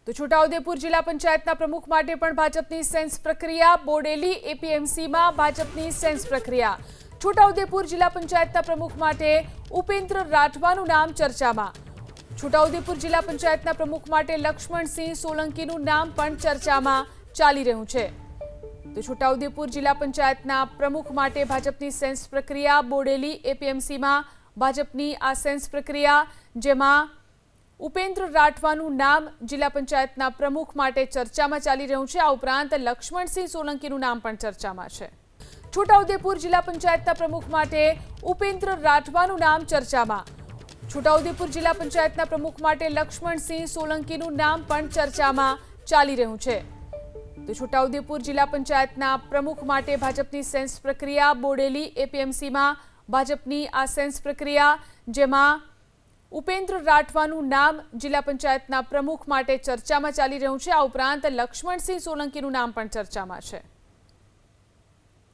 તો છોટાઉદેપુર જિલ્લા પંચાયતના પ્રમુખ માટે પણ ભાજપની સેન્સ પ્રક્રિયા। બોડેલી એપીએમસીમાં ભાજપની સેન્સ પ્રક્રિયા। છોટાઉદેપુર જિલ્લા પંચાયતના પ્રમુખ માટે ઉપેન્દ્ર રાઠવાનું નામ ચર્ચામાં। છોટાઉદેપુર જિલ્લા પંચાયતના પ્રમુખ માટે લક્ષ્મણસિંહ સોલંકીનું નામ પણ ચર્ચામાં ચાલી રહ્યું છે। તો છોટાઉદેપુર જિલ્લા પંચાયતના પ્રમુખ માટે ભાજપની સેન્સ પ્રક્રિયા। બોડેલી એપીએમસીમાં ભાજપની આ સેન્સ પ્રક્રિયા, જેમાં ઉપેન્દ્ર રાઠવાનું નામ જિલ્લા પંચાયતના પ્રમુખ માટે ચર્ચામાં ચાલી રહ્યું છે। આ ઉપરાંત લક્ષ્મણસિંહ સોલંકીનું નામ પણ ચર્ચામાં છે। છોટાઉદેપુર જિલ્લા પંચાયતના પ્રમુખ માટે ઉપેન્દ્ર રાઠવાનું નામ ચર્ચામાં। છોટાઉદેપુર જિલ્લા પંચાયતના પ્રમુખ માટે લક્ષ્મણસિંહ સોલંકીનું નામ પણ ચર્ચામાં ચાલી રહ્યું છે। તો છોટાઉદેપુર જિલ્લા પંચાયતના પ્રમુખ માટે ભાજપની સેન્સ પ્રક્રિયા। બોડેલી એપીએમસીમાં ભાજપની આ સેન્સ પ્રક્રિયા, જેમાં ઉપેન્દ્ર રાઠવાનું નામ જિલ્લા પંચાયતના પ્રમુખ માટે ચર્ચામાં ચાલી રહ્યું છે। આ ઉપરાંત લક્ષ્મણસિંહ સોલંકીનું નામ પણ ચર્ચામાં છે।